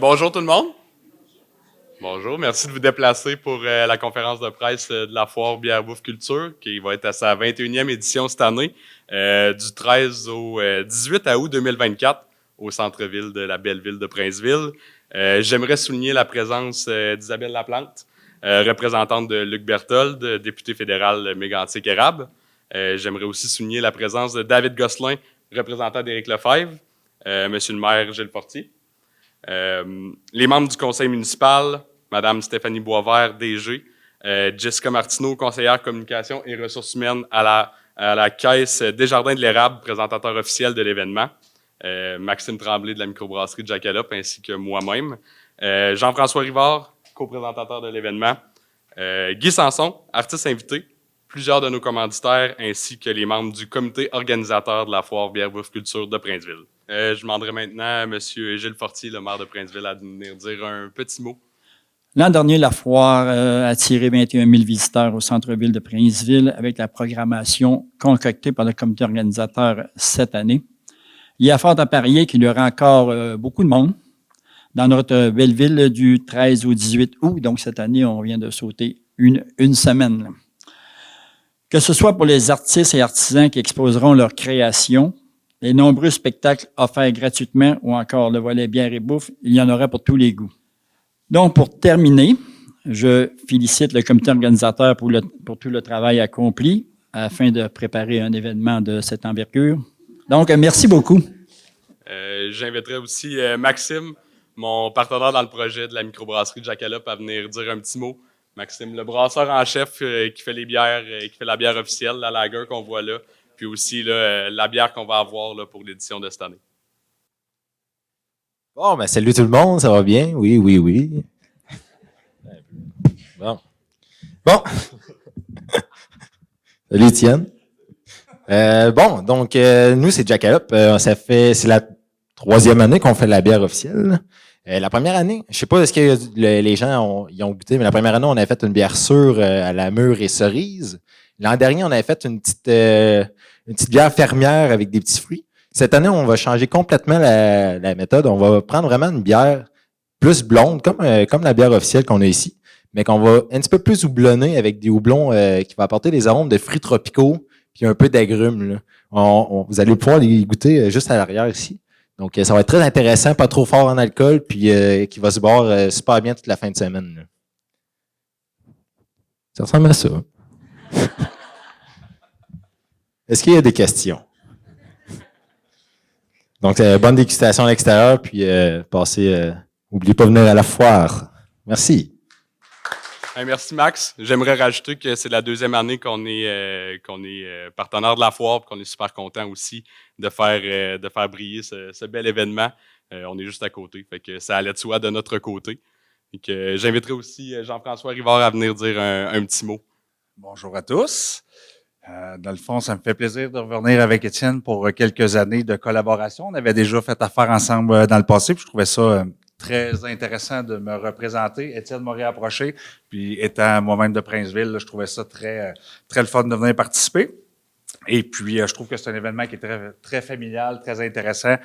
Bonjour tout le monde. Bonjour, merci de vous déplacer pour la conférence de presse de la foire Bière Bouffe Culture qui va être à sa 21e édition cette année, du 13 au 18 août 2024 au centre-ville de la belle ville de Princeville. J'aimerais souligner la présence d'Isabelle Laplante, représentante de Luc Berthold, député fédéral Mégantic-Érable. J'aimerais aussi souligner la présence de David Gosselin, représentant d'Éric Lefebvre, Monsieur le maire Gilles Fortier. Les membres du conseil municipal, Madame Stéphanie Boisvert, DG, Jessica Martineau, conseillère communication et ressources humaines à la caisse Desjardins de l'Érable, présentateur officiel de l'événement, Maxime Tremblay de la microbrasserie de Jackalope, ainsi que moi-même, Jean-François Rivard, co-présentateur de l'événement, Guy Sanson, artiste invité, plusieurs de nos commanditaires, ainsi que les membres du comité organisateur de la foire Bière Bouffe Culture de Princeville. Je demanderai maintenant à M. Gilles Fortier, le maire de Princeville, à venir dire un petit mot. L'an dernier, la foire a attiré 21 000 visiteurs au centre-ville de Princeville avec la programmation concoctée par le comité organisateur cette année. Il y a fort à parier qu'il y aura encore beaucoup de monde dans notre belle ville du 13 au 18 août. Donc, cette année, on vient de sauter une semaine. Que ce soit pour les artistes et artisans qui exposeront leurs créations, les nombreux spectacles offerts gratuitement ou encore le volet bière et bouffe, il y en aura pour tous les goûts. Donc, pour terminer, je félicite le comité organisateur pour tout le travail accompli afin de préparer un événement de cette envergure. Donc, merci beaucoup. J'inviterai aussi Maxime, mon partenaire dans le projet de la microbrasserie de Jackalope, à venir dire un petit mot. Maxime, le brasseur en chef qui fait les bières, qui fait la bière officielle, la lager qu'on voit là, puis aussi là, la bière qu'on va avoir là, pour l'édition de cette année. Bon, ben salut tout le monde, ça va bien? Oui. Bon. Salut Étienne. Nous, c'est Jackalope. C'est la 3e année qu'on fait la bière officielle. La première année, je sais pas est-ce que les gens y ont goûté, mais la première année, on avait fait une bière sûre à la mûre et cerise. L'an dernier, on avait fait une petite bière fermière avec des petits fruits. Cette année, on va changer complètement la méthode. On va prendre vraiment une bière plus blonde, comme la bière officielle qu'on a ici, mais qu'on va un petit peu plus houblonner avec des houblons qui vont apporter des arômes de fruits tropicaux puis un peu d'agrumes. Là. Vous allez pouvoir les goûter juste à l'arrière ici. Donc, ça va être très intéressant, pas trop fort en alcool, puis qui va se boire super bien toute la fin de semaine. Là. Ça ressemble à ça. Est-ce qu'il y a des questions? Donc, bonne dégustation à l'extérieur, puis n'oubliez pas de venir à la foire. Merci. Merci Max. J'aimerais rajouter que c'est la 2e année qu'on est partenaire de la foire, puis qu'on est super content aussi de faire briller ce bel événement. On est juste à côté, fait que ça allait de soi de notre côté. Et que j'inviterai aussi Jean-François Rivard à venir dire un petit mot. Bonjour à tous. Dans le fond, ça me fait plaisir de revenir avec Étienne pour quelques années de collaboration. On avait déjà fait affaire ensemble dans le passé, puis je trouvais ça très intéressant de me représenter. Étienne m'aurait approché, puis étant moi-même de Princeville, là, je trouvais ça très le fun de venir participer. Et puis, je trouve que c'est un événement qui est très, très familial, très intéressant.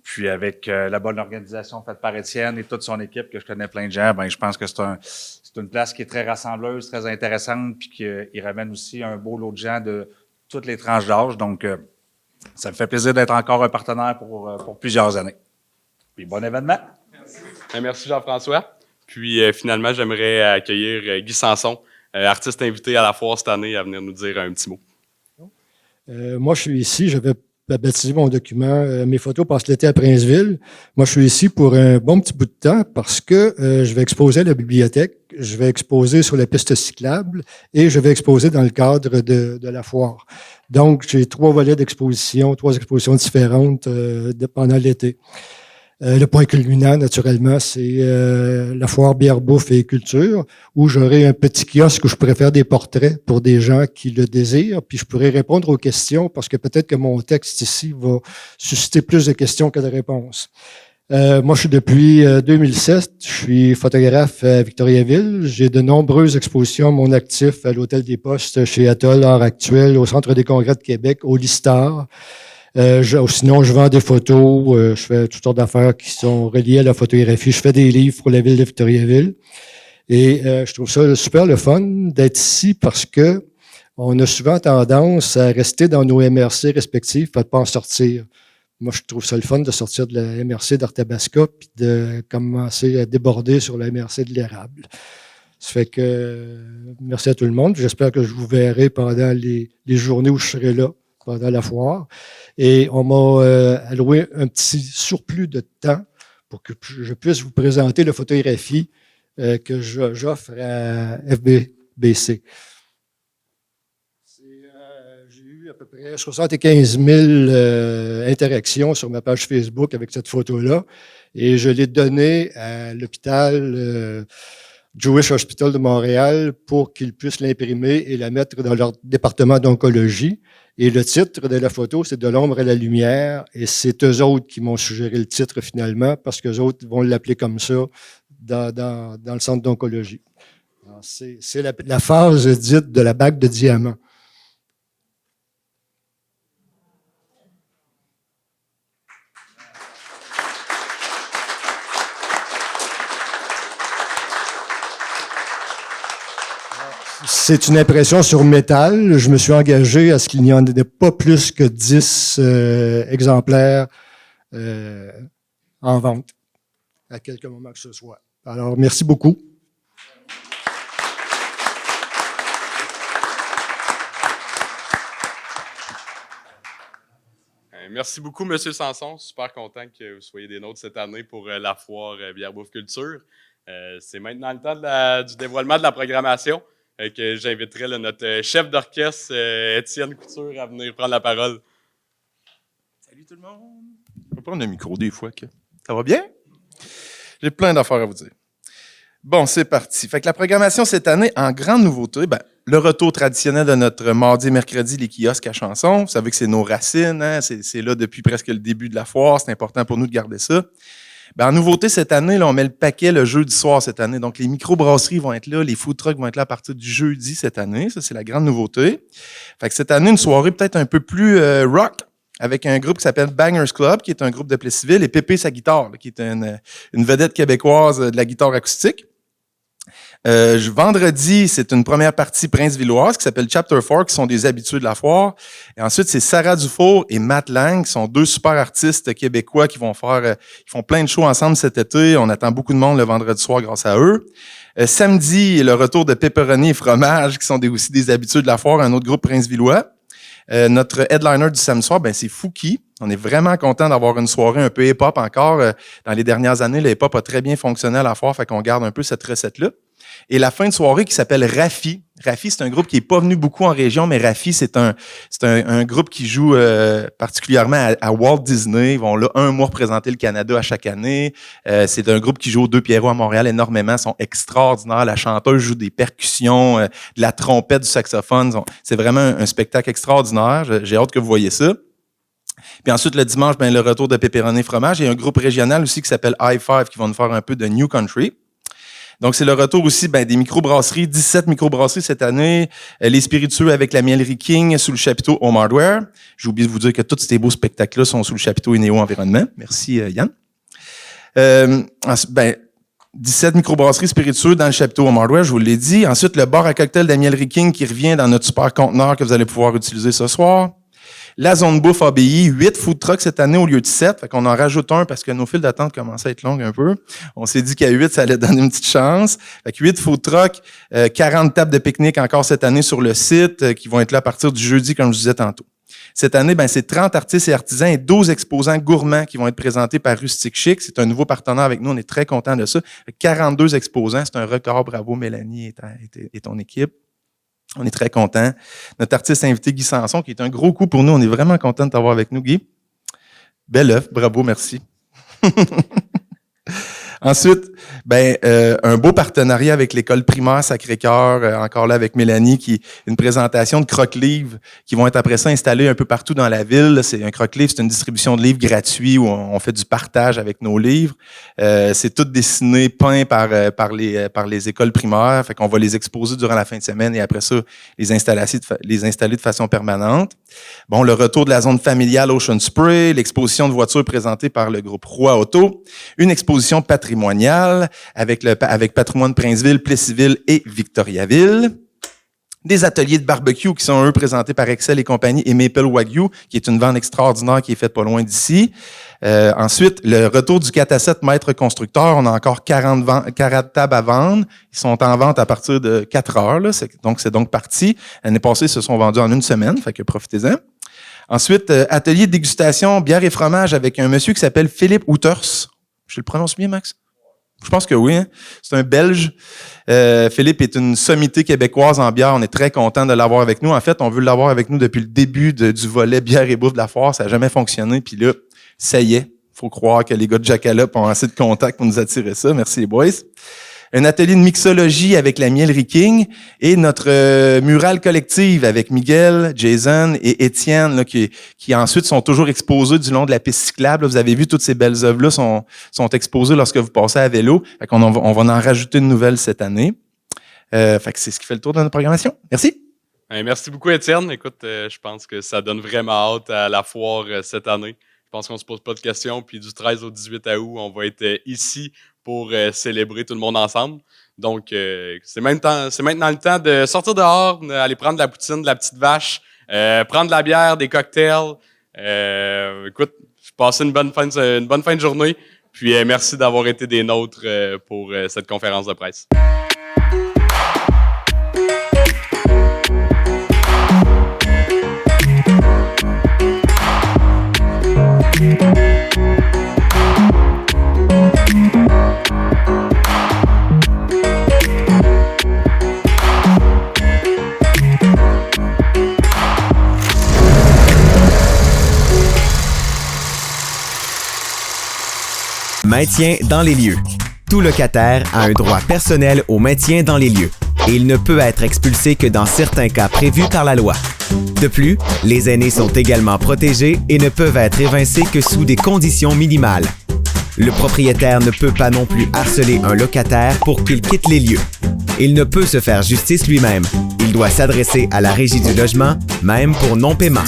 Puis avec la bonne organisation faite par Étienne et toute son équipe, que je connais plein de gens, ben je pense que c'est une place qui est très rassembleuse, très intéressante, puis qu'il ramène aussi un beau lot de gens de toutes les tranches d'âge. Donc, ça me fait plaisir d'être encore un partenaire pour plusieurs années. Puis bon événement. Merci Jean-François. Puis finalement, j'aimerais accueillir Guy Sanson, artiste invité à la foire cette année, à venir nous dire un petit mot. Moi, je suis ici, je vais baptiser mon document. Mes photos passent l'été à Princeville. Moi, je suis ici pour un bon petit bout de temps parce que je vais exposer à la bibliothèque, je vais exposer sur la piste cyclable et je vais exposer dans le cadre de la foire. Donc, j'ai 3 volets d'exposition, 3 expositions différentes pendant l'été. Le point culminant, naturellement, c'est la foire bière, bouffe et culture, où j'aurai un petit kiosque où je pourrais faire des portraits pour des gens qui le désirent, puis je pourrais répondre aux questions, parce que peut-être que mon texte ici va susciter plus de questions que de réponses. Moi, je suis depuis 2007, je suis photographe à Victoriaville. J'ai de nombreuses expositions à mon actif à l'Hôtel des Postes, chez Atoll, Art Actuel, au Centre des Congrès de Québec, au Listar. Sinon, je vends des photos, je fais toutes sortes d'affaires qui sont reliées à la photographie. Je fais des livres pour la ville de Victoriaville. Et je trouve ça super le fun d'être ici parce que on a souvent tendance à rester dans nos MRC respectifs et de pas en sortir. Moi, je trouve ça le fun de sortir de la MRC d'Arthabasca puis de commencer à déborder sur la MRC de l'Érable. Ça fait que merci à tout le monde. J'espère que je vous verrai pendant les journées où je serai là, pendant la foire. Et on m'a alloué un petit surplus de temps pour que je puisse vous présenter la photographie que j'offre à FBBC. J'ai eu à peu près 75 000 interactions sur ma page Facebook avec cette photo-là. Et je l'ai donnée à l'hôpital Jewish Hospital de Montréal pour qu'ils puissent l'imprimer et la mettre dans leur département d'oncologie. Et le titre de la photo, c'est « De l'ombre à la lumière ». Et c'est eux autres qui m'ont suggéré le titre finalement, parce qu'eux autres vont l'appeler comme ça dans le centre d'oncologie. C'est la phase dite de la bague de diamant. C'est une impression sur métal. Je me suis engagé à ce qu'il n'y en ait pas plus que 10 exemplaires en vente à quelque moment que ce soit. Alors, merci beaucoup. Merci beaucoup, M. Sanson. Super content que vous soyez des nôtres cette année pour la foire Bière Bouffe Culture. C'est maintenant le temps du dévoilement de la programmation. Que j'inviterai notre chef d'orchestre, Étienne Couture, à venir prendre la parole. Salut tout le monde. On peut prendre le micro des fois. Ça va bien? J'ai plein d'affaires à vous dire. Bon, c'est parti. Fait que la programmation cette année, en grande nouveauté, le retour traditionnel de notre mardi et mercredi, les kiosques à chansons. Vous savez que c'est nos racines, hein? C'est là depuis presque le début de la foire. C'est important pour nous de garder ça. En nouveauté, cette année, là, on met le paquet le jeudi soir cette année. Donc, les microbrasseries vont être là, les food trucks vont être là à partir du jeudi cette année. Ça, c'est la grande nouveauté. Fait que cette année, une soirée peut-être un peu plus rock, avec un groupe qui s'appelle Bangers Club, qui est un groupe de Plessisville, et Pépé sa guitare, là, qui est une vedette québécoise de la guitare acoustique. Vendredi, c'est une première partie Prince-Villoise qui s'appelle Chapter 4, qui sont des habitués de la foire. Et ensuite, c'est Sarah Dufour et Matt Lang, qui sont deux super artistes québécois qui vont ils font plein de shows ensemble cet été. On attend beaucoup de monde le vendredi soir grâce à eux. Samedi, le retour de Pepperoni et Fromage, qui sont aussi des habitués de la foire, un autre groupe Prince-Villois. Notre headliner du samedi soir, c'est Fouki. On est vraiment content d'avoir une soirée un peu hip-hop encore. Dans les dernières années, le hip-hop a très bien fonctionné à la foire, fait qu'on garde un peu cette recette-là. Et la fin de soirée qui s'appelle Rafi. Rafi, c'est un groupe qui est pas venu beaucoup en région, mais Rafi, c'est un groupe qui joue particulièrement à Walt Disney. Ils vont là un mois représenter le Canada à chaque année. C'est un groupe qui joue aux Deux Pierrots à Montréal énormément. Ils sont extraordinaires. La chanteuse joue des percussions, de la trompette, du saxophone. C'est vraiment un spectacle extraordinaire. J'ai hâte que vous voyez ça. Puis ensuite, le dimanche, le retour de Pepperoni Fromage. Il y a un groupe régional aussi qui s'appelle I5 qui va nous faire un peu de New Country. Donc, c'est le retour aussi des microbrasseries, 17 microbrasseries cette année, les spiritueux avec la Mielerie King sous le chapiteau Home Hardware. J'ai oublié de vous dire que tous ces beaux spectacles-là sont sous le chapiteau Inéo Environnement. Merci, Yann. 17 microbrasseries spiritueux dans le chapiteau Home Hardware, je vous l'ai dit. Ensuite, le bar à cocktail de la Mielerie King qui revient dans notre super conteneur que vous allez pouvoir utiliser ce soir. La zone bouffe ABI, 8 food trucks cette année au lieu de 7. Fait qu'on en rajoute un parce que nos files d'attente commençaient à être longues un peu. On s'est dit qu'à 8, ça allait donner une petite chance. Fait que 8 food trucks, 40 tables de pique-nique encore cette année sur le site qui vont être là à partir du jeudi, comme je disais tantôt. Cette année, c'est 30 artistes et artisans et 12 exposants gourmands qui vont être présentés par Rustic Chic. C'est un nouveau partenaire avec nous. On est très contents de ça. 42 exposants. C'est un record. Bravo, Mélanie et ton équipe. On est très contents. Notre artiste invité, Guy Sanson, qui est un gros coup pour nous. On est vraiment contents de t'avoir avec nous, Guy. Bel œuf. Bravo, merci. Ensuite, un beau partenariat avec l'école primaire Sacré-Cœur, encore là avec Mélanie, une présentation de croque-livres qui vont être après ça installés un peu partout dans la ville. C'est un croque-livre, c'est une distribution de livres gratuits où on fait du partage avec nos livres. C'est tout dessiné, peint par les écoles primaires. Fait qu'on va les exposer durant la fin de semaine et après ça, les installer de façon permanente. Bon, le retour de la zone familiale Ocean Spray, l'exposition de voitures présentée par le groupe Roy Auto, une exposition patrimoniale avec Patrimoine Princeville, Plessisville et Victoriaville. Des ateliers de barbecue qui sont, eux, présentés par Excel et compagnie et Maple Wagyu, qui est une vente extraordinaire qui est faite pas loin d'ici. Ensuite, le retour du 4 à 7 maîtres constructeurs. On a encore 40 tables à vendre. Ils sont en vente à partir de 4 heures. Là. C'est donc parti. L'année passée, ils se sont vendus en une semaine, fait que profitez-en. Ensuite, atelier de dégustation, bière et fromage avec un monsieur qui s'appelle Philippe Houters. Je le prononce bien, Max? Je pense que oui. Hein? C'est un Belge. Philippe est une sommité québécoise en bière. On est très content de l'avoir avec nous. En fait, on veut l'avoir avec nous depuis le début du volet bière et bouffe de la foire. Ça n'a jamais fonctionné. Puis là, ça y est. Faut croire que les gars de Jackalope ont assez de contacts pour nous attirer ça. Merci les boys. Un atelier de mixologie avec la Mielerie King et notre mural collective avec Miguel, Jason et Étienne là, qui ensuite sont toujours exposés du long de la piste cyclable. Là, vous avez vu, toutes ces belles œuvres-là sont exposées lorsque vous passez à vélo. Fait qu'on on va en rajouter une nouvelle cette année. Fait que c'est ce qui fait le tour de notre programmation. Merci. Merci beaucoup, Étienne. Écoute, je pense que ça donne vraiment hâte à la foire cette année. Je pense qu'on se pose pas de questions. Puis du 13 au 18 août, on va être ici pour célébrer tout le monde ensemble. Donc, c'est maintenant le temps de sortir dehors, aller prendre de la poutine, de la petite vache, prendre de la bière, des cocktails. Écoute, passez une bonne fin de journée. Puis, merci d'avoir été des nôtres pour cette conférence de presse. Maintien dans les lieux. Tout locataire a un droit personnel au maintien dans les lieux et il ne peut être expulsé que dans certains cas prévus par la loi. De plus, les aînés sont également protégés et ne peuvent être évincés que sous des conditions minimales. Le propriétaire ne peut pas non plus harceler un locataire pour qu'il quitte les lieux. Il ne peut se faire justice lui-même. Il doit s'adresser à la Régie du logement, même pour non-paiement.